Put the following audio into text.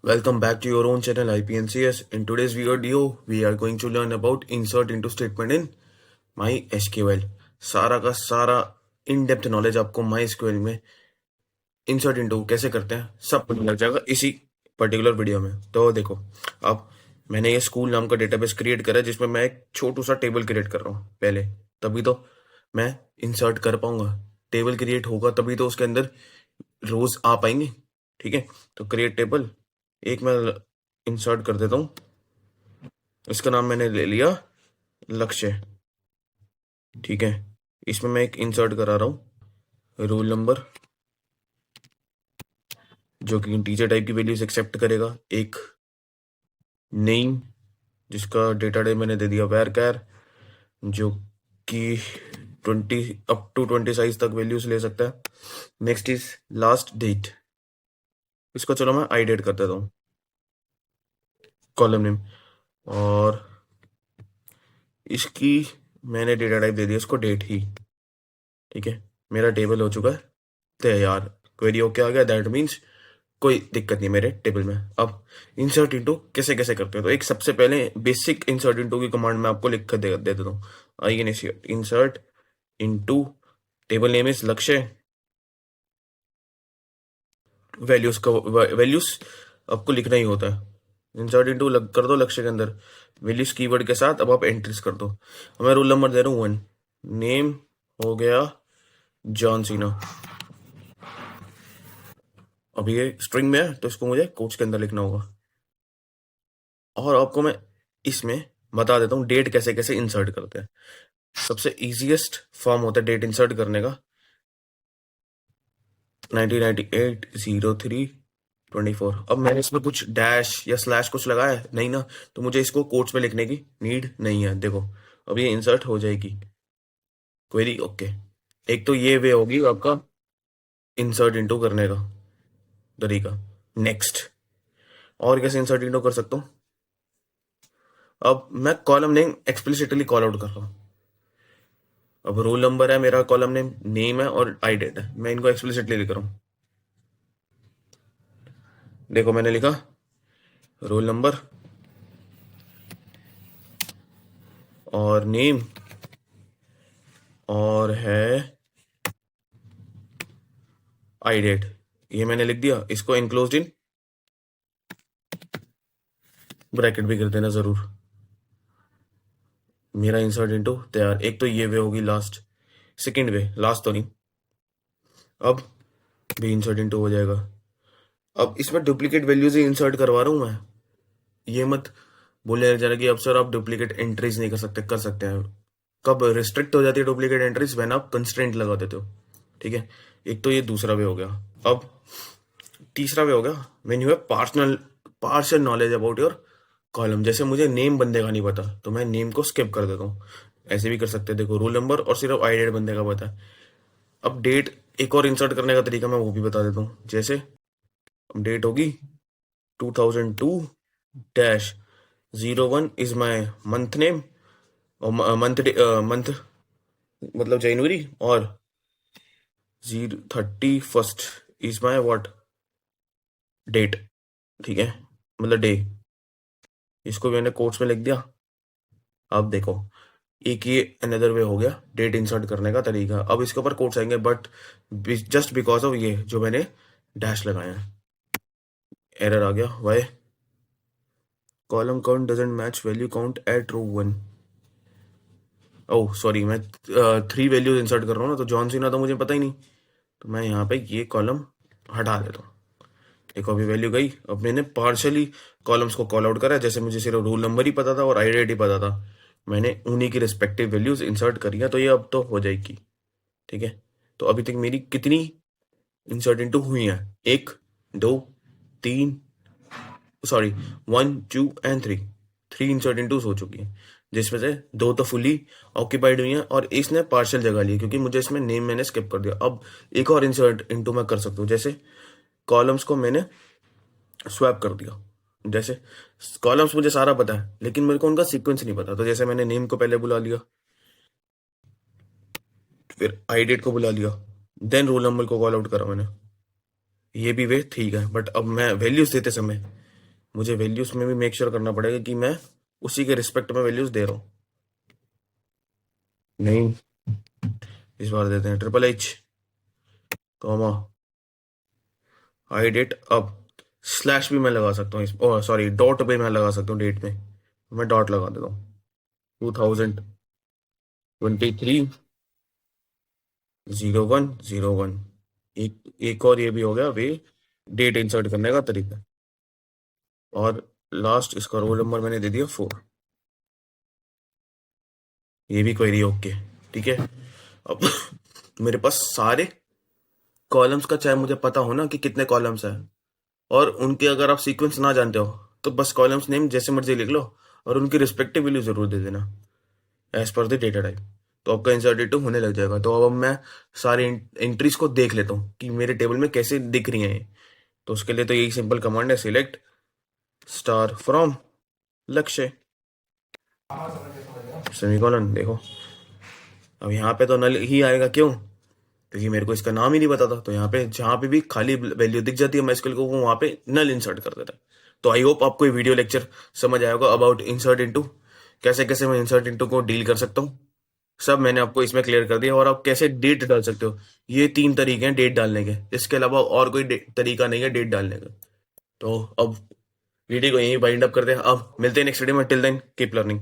Welcome back to your own channel IPNCS. In today's video, we are going to learn about insert into statement in MySQL. सारा का सारा in depth knowledge आपको MySQL में insert into कैसे करते हैं सब पता लग जाएगा इसी पर्टिकुलर वीडियो में। तो देखो, अब मैंने ये स्कूल नाम का डेटाबेस क्रिएट करा है जिसमें मैं एक छोटू सा टेबल क्रिएट कर रहा हूँ पहले, तभी तो मैं इंसर्ट कर पाऊंगा। टेबल क्रिएट होगा तभी तो उसके अंदर रोज आ पाएंगे। ठीक है, तो क्रिएट टेबल एक मैं इंसर्ट कर देता हूँ। इसका नाम मैंने ले लिया लक्ष्य। ठीक है, इसमें मैं एक इंसर्ट करा रहा हूँ रोल नंबर, जो कि इंटीजर टाइप की वैल्यूज एक्सेप्ट करेगा। एक नेम जिसका डेटा टाइप मैंने दे दिया varchar, जो कि 20 अप टू 20 साइज तक वैल्यूज ले सकता है। नेक्स्ट इज लास्ट डेट, इसको चलो मैं आइडेट कर देता हूँ कॉलम नेम, और इसकी मैंने डेटा टाइप दे दिया इसको डेट ही। ठीक है, मेरा टेबल हो चुका है तैयार। क्वेरी ओके आ गया, दैट मीन्स कोई दिक्कत नहीं मेरे टेबल में। अब इंसर्ट इनटू कैसे कैसे करते हैं, तो एक सबसे पहले बेसिक इंसर्ट इनटू की कमांड मैं आपको लिख कर दे देता हूँ। Insert into table name is लक्ष्य, वैल्यूज आपको लिखना ही होता है। इंसर्ट इनटू कर दो लक्ष्य के अंदर वैल्यूज कीवर्ड के साथ। अब आप एंट्रीज कर दो। अब मैं रोल नंबर दे रहा हूँ 1, नेम हो गया जॉन सीना। अब ये स्ट्रिंग में है तो इसको मुझे कोट्स के अंदर लिखना होगा। और आपको मैं इसमें बता देता हूँ डेट कैसे कैसे इंसर्ट करते हैं। सबसे इजीएस्ट फॉर्म होता है डेट इंसर्ट करने का 1998-03-24। अब मैंने इसमें कुछ डैश या स्लैश कुछ लगाया है नहीं ना, तो मुझे इसको कोट्स में लिखने की नीड नहीं है। देखो, अब ये इंसर्ट हो जाएगी क्वेरी ओके। एक तो ये वे होगी आपका इंसर्ट इनटू करने का तरीका। नेक्स्ट, और कैसे इंसर्ट इनटू कर सकता हूँ। अब मैं column name explicitly call out कर रहा हूँ। अब रोल नंबर है मेरा, कॉलम नेम नेम है और आई डेट है, मैं इनको एक्सप्लिसिटली लिख रहा हूँ। देखो मैंने लिखा रोल नंबर और नेम और है आई डेट, ये मैंने लिख दिया। इसको इनक्लोज्ड इन ब्रैकेट भी कर देना जरूर। मेरा इंसर्ट इनटू तैयार। एक तो ये वे होगी लास्ट, सेकंड वे लास्ट तो नहीं, अब भी इंसर्ट इनटू हो जाएगा। अब इसमें डुप्लीकेट वैल्यूज ही इंसर्ट करवा रहा हूं मैं। ये मत बोले जरा कि अब सर आप डुप्लीकेट एंट्रीज नहीं कर सकते। कर सकते हैं। कब रिस्ट्रिक्ट हो जाती है डुप्लीकेट एंट्रीज? व्हेन आप कंस्ट्रेंट लगा देते हो। ठीक है, एक तो ये दूसरा वे हो गया। अब तीसरा वे हो गया when you have partial knowledge about your column. जैसे मुझे नेम बंदे का नहीं पता तो मैं नेम को स्किप कर देता हूँ। ऐसे भी कर सकते हैं। देखो, रोल नंबर और सिर्फ आई डेट बंदे का पता है। अब डेट एक और इंसर्ट करने का तरीका मैं वो भी बता देता हूँ। जैसे डेट होगी 2002 dash 01 is my month name, और मंथ मतलब जनवरी, और 31 इज माई व्हाट डेट। ठीक है, मतलब डे। इसको मैंने कोट्स में लिख दिया। अब देखो, एक ये अनदर वे हो गया डेट इंसर्ट करने का तरीका। अब इसके ऊपर कोट्स आएंगे, बट जस्ट बिकॉज ऑफ ये जो मैंने डैश लगाए हैं एरर आ गया। Why column count doesn't match value count at row 1। Oh sorry, मैं 3 वैल्यूज इंसर्ट कर रहा हूँ ना, तो जॉन सीना तो मुझे पता ही नहीं, तो मैं यहाँ पे ये कॉलम हटा देता हूँ। देखो अभी वैल्यू गई। अब मैंने पार्शली कॉलम्स को कॉल आउट करा, जैसे मुझे सिर्फ रोल नंबर ही पता था और आईडेंटिटी पता था, मैंने उन्हीं की रिस्पेक्टिव वैल्यूज इंसर्ट करी है, तो ये अब तो हो जाएगी। ठीक है, तो अभी तक मेरी कितनी इंसर्ट इनटू हुई है? 1 2 3, सॉरी 1 2 एंड 3, 3 इंसर्ट इनटू हो चुकी है, जिसमें से 2 तो फुली ऑक्यूपाइड हुई हैं और इसने पार्शियल जगह ली क्योंकि मुझे इसमें नेम मैंने स्किप कर दिया। अब एक और इंसर्ट इनटू मैं कर सकता हूँ। जैसे कॉलम्स को मैंने स्वैप कर दिया। जैसे कॉलम्स मुझे सारा पता है लेकिन मेरे को उनका सीक्वेंस नहीं पता, तो जैसे मैंने नेम को पहले बुला लिया, फिर आई डेट को बुला लिया, देन रोल नंबर को कॉल आउट करा मैंने। ये भी वे ठीक है, बट अब मैं वैल्यूज देते समय मुझे वैल्यूज में भी मेक श्योर करना पड़ेगा कि मैं उसी के रिस्पेक्ट में वैल्यूज दे रहा हूँ। नहीं, इस बार देते हैं triple H comma hire date. अब स्लैश भी मैं लगा सकता हूँ, इस सॉरी डॉट पे मैं लगा सकता हूँ, डेट में मैं डॉट लगा देता हूँ 2023 01 01। एक और ये भी हो गया वे डेट इंसर्ट करने का तरीका। और लास्ट इसका रोल नंबर मैंने दे दिया 4। ये भी क्वेरी ओके, ठीक है। अब मेरे पास सारे कॉलम्स का, चाहे मुझे पता हो ना कि कितने कॉलम्स हैं, और उनके अगर आप सीक्वेंस ना जानते हो तो बस कॉलम्स नेम जैसे मर्जी लिख लो और उनकी रिस्पेक्टिव वैल्यू जरूर दे देना as per the data type, तो आपका इंसर्टेड होने लग जाएगा। तो अब मैं सारे एंट्रीज को देख लेता हूँ कि मेरे टेबल में कैसे दिख रही हैं ये। तो उसके लिए तो यही सिंपल कमांड है, सिलेक्ट स्टार फ्रॉम लक्ष्य सेमीकोलन। देखो अब यहाँ पे तो नल ही आएगा, क्यों? क्योंकि मेरे को इसका नाम ही नहीं पता था। तो यहाँ पे जहाँ पे भी खाली वैल्यू दिख जाती है MySQL को, वो वहाँ पे नल इंसर्ट कर देता है। तो आई होप आपको ये वीडियो लेक्चर समझ आएगा अबाउट इंसर्ट इनटू, कैसे कैसे मैं इंसर्ट इनटू को डील कर सकता हूँ। सब मैंने आपको इसमें क्लियर कर दिया। और आप कैसे डेट डाल सकते हो, ये 3 तरीके हैं डेट डालने के, इसके अलावा और कोई तरीका नहीं है डेट डालने का। तो अब वीडियो को यहीं वाइंड अप करते हैं। अब मिलते हैं नेक्स्ट वीडियो में। Till then keep learning.